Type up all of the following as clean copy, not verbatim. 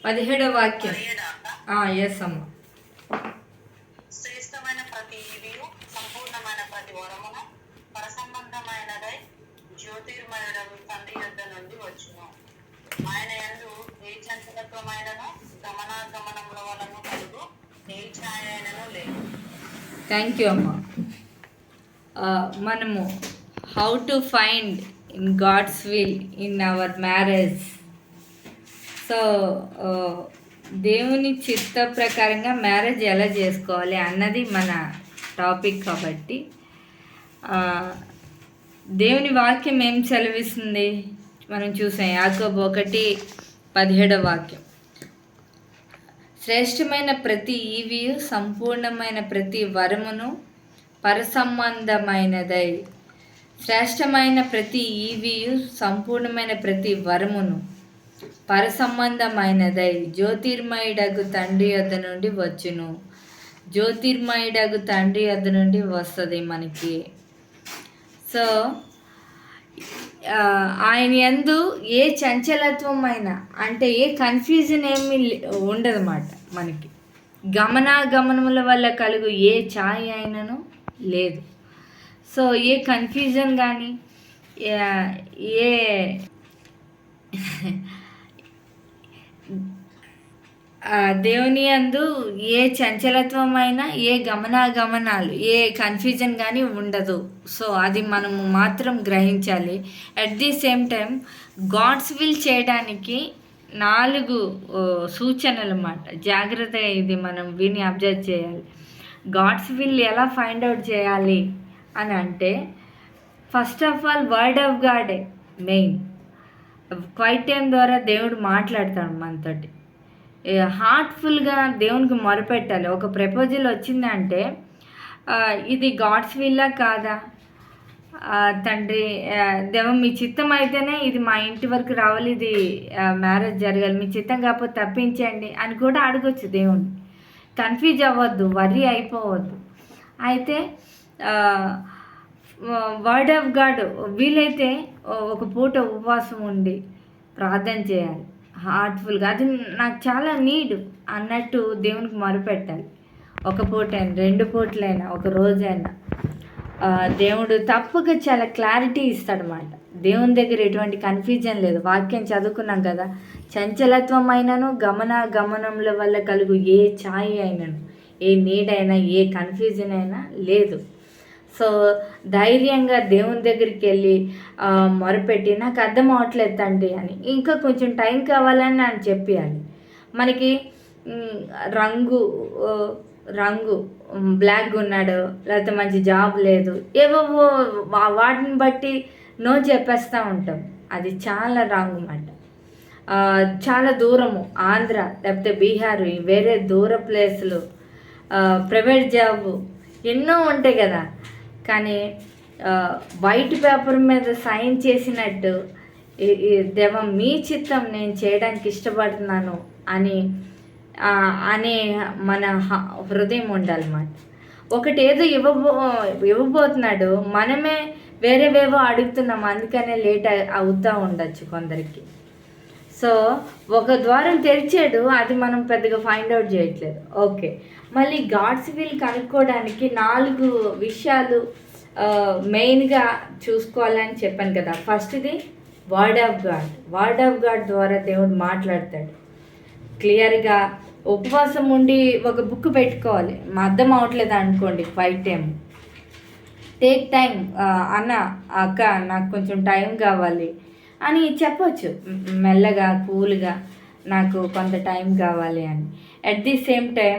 17వ వాక్యం. ఎస్ అమ్మ. శ్రేష్టమైన ప్రతి ఈవియు సంపూర్ణమైన ప్రతి వరమును పరసంబంధమైనదై జ్యోతిర్మయుడగు తండ్రి యొద్ద నుండి వచ్చును. ఆయన యందు ఏ చంచలత్వమైనను గమనాగమనముల వలన కలుగు ఏ ఛాయైనను లేదు. థ్యాంక్ యూ అమ్మ. మనము how to find in God's will in our marriage. So దేవుని చిత్త ప్రకారంగా మ్యారేజ్ ఎలా చేసుకోవాలి అన్నది మన టాపిక్. కాబట్టి దేవుని వాక్యం ఏం సెలవిస్తుంది మనం చూసాం. యాకోబు 1:17 వాక్యం. శ్రేష్టమైన ప్రతి ఈవియు సంపూర్ణమైన ప్రతి వరమును పరసంబంధమైనదై. శ్రేష్టమైన ప్రతి ఈవియు సంపూర్ణమైన ప్రతి వరమును పరసంబంధమైనదై జ్యోతిర్మయుడగు తండ్రి యొద్ద నుండి వచ్చును. జ్యోతిర్మయుడగు తండ్రి యొద్ద నుండి వస్తుంది మనకి. సో ఆయన యందు ఏ చంచలత్వం అయినా, అంటే ఏ కన్ఫ్యూజన్ ఏమీ ఉండదన్నమాట మనకి. గమనాగమనముల వల్ల కలుగు ఏ ఛాయ అయినను లేదు. సో ఏ కన్ఫ్యూజన్ కానీ ఏ దేవుని యందు ఏ చంచలత్వం అయినా, ఏ గమనాగమనాలు, ఏ కన్ఫ్యూజన్ కానీ ఉండదు. సో అది మనము మాత్రం గ్రహించాలి. At the same time God's will చేయడానికి 4 సూచనలు అన్నమాట. జాగ్రత్తగా ఇది మనం విని అబ్జర్వ్ చేయాలి. గాడ్స్ విల్ ఎలా ఫైండ్ అవుట్ చేయాలి అని అంటే, first of all word of గాడే మెయిన్. క్వైట్ టైం ద్వారా దేవుడు మాట్లాడతాడు మనతోటి. హార్ట్ఫుల్గా దేవునికి మొరపెట్టాలి. ఒక ప్రపోజల్ వచ్చిందంటే ఇది గాడ్స్ విల్లా కాదా తండ్రి, దేవం మీ చిత్తం అయితేనే ఇది మా ఇంటి వరకు రావాలి, ఇది మ్యారేజ్ జరగాలి, మీ చిత్తం కాకపోతే తప్పించండి అని కూడా అడగొచ్చు దేవుణ్ణి. కన్ఫ్యూజ్ అవ్వద్దు, వర్రీ అయిపోవద్దు. అయితే వర్డ్ ఆఫ్ గాడ్ వీలైతే ఒక పూట ఉపవాసం ఉండి ప్రార్థన చేయాలి హార్ట్ఫుల్గా. అది నాకు చాలా నీడ్ అన్నట్టు దేవునికి మొరపెట్టాలి. ఒక పూటైనా, 2 పూటలైనా, ఒక రోజైనా దేవుడు తప్పక చాలా క్లారిటీ ఇస్తాడనమాట. దేవుని దగ్గర ఎటువంటి కన్ఫ్యూజన్ లేదు. వాక్యం చదువుకున్నాం కదా, చంచలత్వం అయినను గమనముల వల్ల కలుగు ఏ ఛాయ అయినను, ఏ నీడ్ అయినా, ఏ కన్ఫ్యూజన్ అయినా లేదు. సో ధైర్యంగా దేవుని దగ్గరికి వెళ్ళి మొరపెట్టి, నాకు అర్థం అవట్లేదు తండ్రి అని, ఇంకా కొంచెం టైం కావాలని అని చెప్పాలి. మనకి రంగు బ్లాక్ ఉన్నాడు, లేకపోతే మంచి జాబ్ లేదు, ఏవో వాటిని బట్టి నో చెప్పేస్తూ ఉంటాం. అది చాలా రాంగ్ అన్నమాట. చాలా దూరము, ఆంధ్ర లేకపోతే బీహార్, వేరే దూర ప్లేసులు, ప్రైవేట్ జాబు ఎన్నో ఉంటాయి కదా. కానీ వైట్ పేపర్ మీద సైన్ చేసినట్టు దేవం మీ చిత్తం నేను చేయడానికి ఇష్టపడుతున్నాను అని అనే మన హృదయం ఉండాలన్నమాట. ఒకటి ఏదో ఇవ్వబోతున్నాడు, మనమే వేరేవేవో అడుగుతున్నాం, అందుకనే లేట్ అవుతూ ఉండొచ్చు కొందరికి. సో ఒక ద్వారం తెరిచాడు, అది మనం పెద్దగా ఫైండ్ అవుట్ చేయట్లేదు. ఓకే, మళ్ళీ గాడ్స్ విల్ కనుక్కోవడానికి 4 విషయాలు మెయిన్గా చూసుకోవాలని చెప్పాను కదా. ఫస్ట్ది word of God. Word of God ద్వారా దేవుడు మాట్లాడతాడు క్లియర్గా. ఉపవాసం ఉండి ఒక బుక్ పెట్టుకోవాలి. మా అర్థం అవట్లేదు అనుకోండి, క్వైట్ టైం, టేక్ టైం, అన్న అక్క నాకు కొంచెం టైం కావాలి అని చెప్పొచ్చు మెల్లగా, కూల్గా, నాకు కొంత టైం కావాలి అని. అట్ ది సేమ్ టైం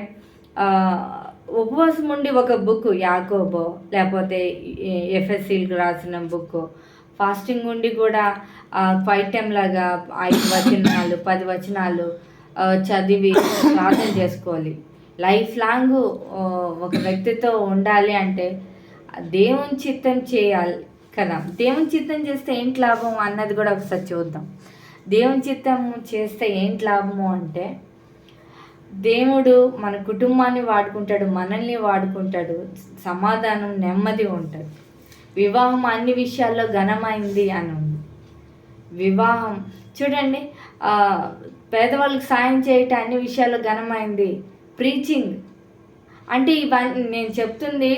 ఉపవాసం ఉండి ఒక బుక్, యాకోబో లేకపోతే ఎఫ్ఎస్సీలకు రాసిన బుక్, ఫాస్టింగ్ ఉండి కూడా క్వైట్ టైం లాగా 5 వచనాలు 10 వచనాలు చదివి ప్రార్థన చేసుకోవాలి. లైఫ్ లాంగ్ ఒక వ్యక్తితో ఉండాలి అంటే దేవుని చిత్తం చేయాలి కదా. దేవుని చిత్తం చేస్తే ఏంటి లాభం అన్నది కూడా ఒకసారి చూద్దాం. దేవుని చిత్తం చేస్తే ఏంటి లాభము అంటే, దేవుడు మన కుటుంబాన్ని వాడుకుంటాడు, మనల్ని వాడుకుంటాడు, సమాధానం, నెమ్మది ఉంటుంది. వివాహం అన్ని విషయాల్లో ఘనమైంది అని ఉంది. వివాహం చూడండి, ఆ, పేదవాళ్ళకి సాయం చేయటం అన్ని విషయాల్లో ఘనమైంది. ప్రీచింగ్ అంటే ఇవన్నీ నేను చెప్తుంది,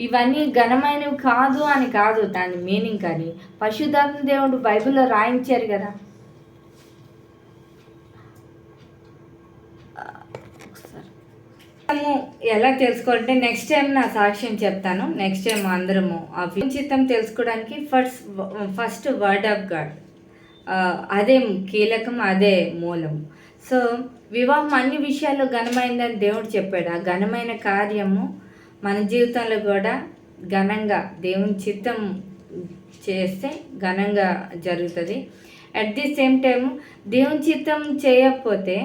ఇవన్నీ ఘనమైనవి కాదు అని కాదు దాని మీనింగ్, కానీ పరిశుద్ధాత్మ దేవుడు బైబిల్లో రాయించారు కదా. మనము ఎలా తెలుసుకోవాలంటే నెక్స్ట్ టైం నా సాక్ష్యం చెప్తాను. నెక్స్ట్ టైం అందరము ఆ చిత్తం తెలుసుకోవడానికి ఫస్ట్ వర్డ్ ఆఫ్ గాడ్, అదే కీలకం, అదే మూలం. సో వివాహం అన్ని విషయాల్లో ఘనమైందని దేవుడు చెప్పాడు. ఆ ఘనమైన కార్యము మన జీవితంలో కూడా ఘనంగా దేవుని చిత్తం చేస్తే ఘనంగా జరుగుతుంది. అట్ ది సేమ్ టైం దేవుని చిత్తం చేయకపోతే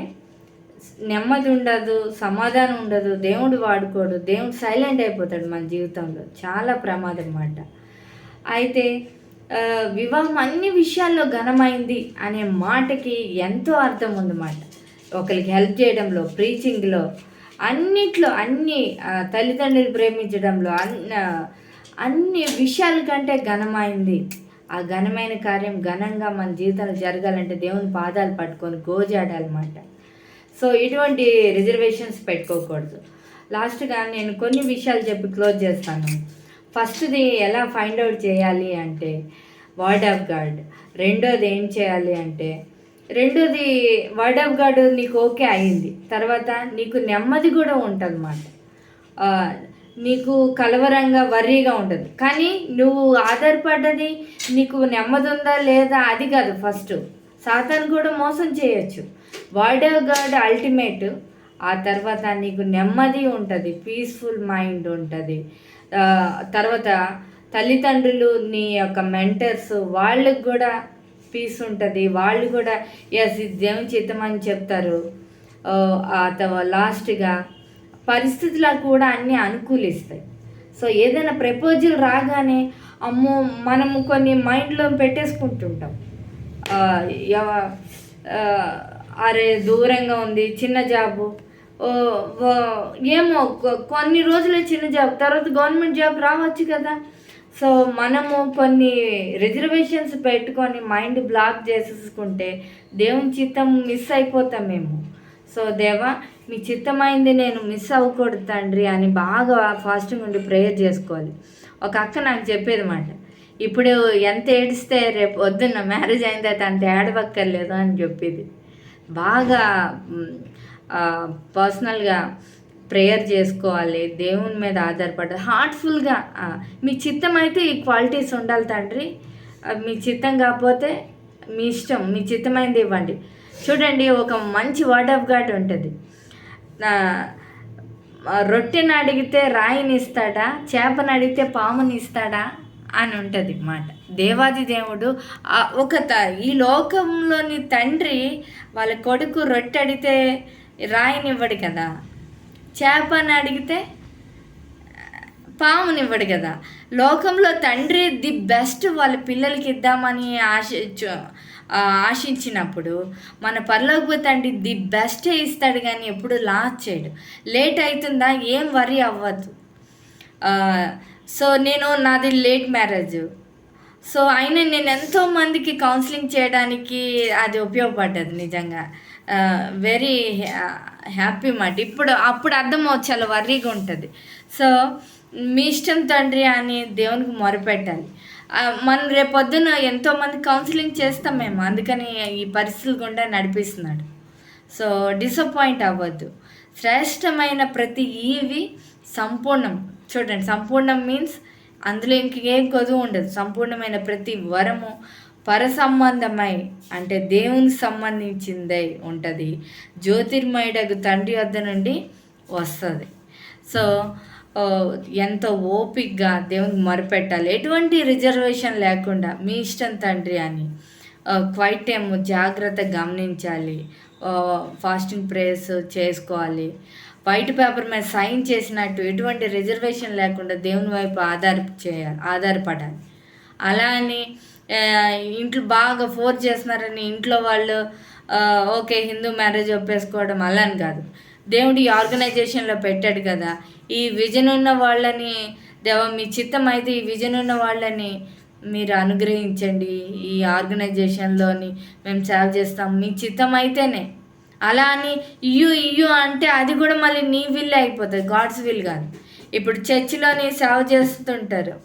నెమ్మది ఉండదు, సమాధానం ఉండదు, దేవుడు వాడుకోడు, దేవుడు సైలెంట్ అయిపోతాడు మన జీవితంలో. చాలా ప్రమాదం అన్నమాట. అయితే వివాహం అన్ని విషయాల్లో ఘనమైంది అనే మాటకి ఎంతో అర్థం ఉందన్నమాట. ఒకరికి హెల్ప్ చేయడంలో, ప్రీచింగ్లో, అన్నిట్లో, అన్ని తల్లిదండ్రులు ప్రేమించడంలో, అన్ని విషయాల కంటే ఘనమైంది. ఆ ఘనమైన కార్యం ఘనంగా మన జీవితంలో జరగాలంటే దేవుని పాదాలు పట్టుకొని గోజాడాలన్నమాట. సో ఇటువంటి రిజర్వేషన్స్ పెట్టుకోకూడదు. లాస్ట్గా నేను కొన్ని విషయాలు చెప్పి క్లోజ్ చేస్తాను. ఫస్ట్ది ఎలా ఫైండ్ అవుట్ చేయాలి అంటే వర్డ్ ఆఫ్ గాడ్. రెండోది ఏం చేయాలి అంటే, రెండోది వర్డ్ ఆఫ్ గాడ్ నీకు ఓకే అయింది తర్వాత నీకు నెమ్మది కూడా ఉంటుంది అన్నమాట. నీకు కలవరంగా వర్రీగా ఉంటుంది, కానీ నువ్వు ఆధారపడ్డది నీకు నెమ్మది ఉందా లేదా అది కాదు. ఫస్ట్ సాతాను కూడా మోసం చేయొచ్చు. Word of God ultimate. ఆ తర్వాత నీకు నెమ్మది ఉంటుంది, పీస్ఫుల్ మైండ్ ఉంటుంది. తర్వాత తల్లిదండ్రులు, నీ యొక్క మెంటర్స్, వాళ్ళకి కూడా పీస్ ఉంటుంది. వాళ్ళు కూడా ఎస్ ఇది దేవుని చిత్తం అని చెప్తారు. లాస్ట్గా పరిస్థితులు కూడా అన్నీ అనుకూలిస్తాయి. సో ఏదైనా ప్రపోజల్ రాగానే అమ్మో మనము కొన్ని మైండ్లో పెట్టేసుకుంటుంటాం. అరే దూరంగా ఉంది, చిన్న జాబు, ఏమో కొన్ని రోజులే చిన్న జాబ్, తర్వాత గవర్నమెంట్ జాబ్ రావచ్చు కదా. సో మనము కొన్ని రిజర్వేషన్స్ పెట్టుకొని మైండ్ బ్లాక్ చేసేసుకుంటే దేవుని చిత్తం మిస్ అయిపోతాం మేము. సో దేవా మీ చిత్తమైంది నేను మిస్ అవ్వకూడదు తండ్రి అని బాగా ఫాస్టింగ్ ఉండి ప్రేయర్ చేసుకోవాలి. ఒక అక్క నాకు చెప్పేది మాట, ఇప్పుడు ఎంత ఏడిస్తే రేపు వద్దున్న మ్యారేజ్ అయిన తర్వాత అంత ఏడవక్కర్లేదు అని చెప్పేది. బాగా పర్సనల్గా ప్రేయర్ చేసుకోవాలి, దేవుని మీద ఆధారపడాలి, హార్ట్ఫుల్గా. మీ చిత్తం అయితే ఈ క్వాలిటీస్ ఉండాలి తండ్రి, మీ చిత్తం కాకపోతే మీ ఇష్టం, మీ చిత్తమైంది ఇవ్వండి. చూడండి, ఒక మంచి వర్డ్ ఆఫ్ గాడ్ ఉంటుంది. రొట్టెని అడిగితే రాయిని ఇస్తాడా, చేపని అడిగితే పాముని ఇస్తాడా అని ఉంటుంది మాట. దేవాది దేవుడు ఈ లోకంలోని తండ్రి వాళ్ళ కొడుకు రొట్టె అడిగితే రాయినివ్వడు కదా, చేపని అడిగితే పామునివ్వడు కదా. లోకంలో తండ్రి ది బెస్ట్ వాళ్ళ పిల్లలకి ఇద్దామని ఆశించినప్పుడు మన పరలోక తండ్రి ది బెస్టే ఇస్తాడు, కానీ ఎప్పుడు లాస్ చేయడు. లేట్ అవుతుందా ఏం వరీ అవ్వద్దు. సో నాది లేట్ మ్యారేజ్. సో అయినా నేను ఎంతోమందికి కౌన్సిలింగ్ చేయడానికి అది ఉపయోగపడ్డది నిజంగా. వెరీ హ్యాపీ మాట. అప్పుడు అర్థమవుతుంది, చాలా వర్రీగా ఉంటుంది. సో మీ ఇష్టం తండ్రి అని దేవునికి మొరపెట్టాలి. మనం రేపొద్దున ఎంతోమంది కౌన్సిలింగ్ చేస్తాం మేము, అందుకని ఈ పరిస్థితులు గుండా నడిపిస్తున్నాడు. సో డిసప్పాయింట్ అవ్వద్దు. శ్రేష్టమైన ప్రతి ఈవి సంపూర్ణం. చూడండి, సంపూర్ణం మీన్స్ అందులో ఇంకేం కొదువు ఉండదు. సంపూర్ణమైన ప్రతి వరము పరసంబంధమై అంటే దేవునికి సంబంధించిందై ఉంటుంది, జ్యోతిర్మయుడగు తండ్రి వద్ద నుండి వస్తుంది. సో ఎంతో ఓపికగా దేవునికి మొరపెట్టాలి, ఎటువంటి రిజర్వేషన్ లేకుండా మీ ఇష్టం తండ్రి అని క్వైట్ టైం జాగ్రత్తగా గమనించాలి. ఫాస్టింగ్ ప్రేయర్స్ చేసుకోవాలి. వైట్ పేపర్ మీద సైన్ చేసినట్టు ఎటువంటి రిజర్వేషన్ లేకుండా దేవుని వైపు ఆధారపడాలి. అలా అని ఇంట్లో బాగా ఫోర్స్ చేస్తున్నారని ఇంట్లో వాళ్ళు ఓకే హిందూ మ్యారేజ్ ఒప్పేసుకోవడం అలా అని కాదు. దేవుడు ఈ ఆర్గనైజేషన్లో పెట్టాడు కదా, ఈ విజన్ ఉన్న వాళ్ళని దేవ మీ చిత్తం అయితే ఈ విజన్ ఉన్న వాళ్ళని మీరు అనుగ్రహించండి, ఈ ఆర్గనైజేషన్లోని మేము సేవ చేస్తాం మీ చిత్తం అయితేనే. అలా అని ఇయ్యు అంటే అది కూడా మళ్ళీ నీ విల్ అయిపోతుంది, గాడ్స్ విల్ కాదు. ఇప్పుడు చర్చిలోని సేవ చేస్తుంటారు,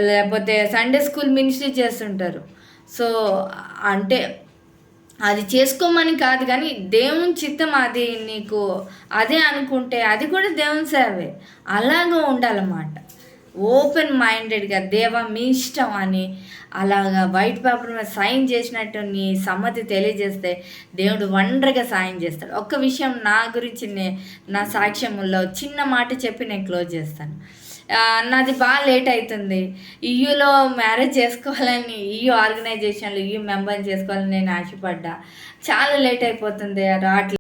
లేకపోతే సండే స్కూల్ మినిస్ట్రీ చేస్తుంటారు. సో అంటే అది చేసుకోమని కాదు, కానీ దేవుని చిత్తం అది నీకు అదే అనుకుంటే అది కూడా దేవుని సేవే. అలాగా ఉండాలన్నమాట. ఓపెన్ మైండెడ్గా దేవా మీ ఇష్టం అని అలాగా వైట్ పేపర్ మీద సైన్ చేసినట్టు నీ సమ్మతి తెలియజేస్తే దేవుడు వండర్గా సాయం చేస్తాడు. ఒక్క విషయం నా గురించి నా సాక్ష్యంలో చిన్న మాట చెప్పి నేను క్లోజ్ చేస్తాను. నాది బాగా లేట్ అవుతుంది. ఈయూలో మ్యారేజ్ చేసుకోవాలని, ఈయూ ఆర్గనైజేషన్లో ఈయూ మెంబర్ని చేసుకోవాలని నేను ఆశపడ్డా. చాలా లేట్ అయిపోతుంది రావట్లేదు.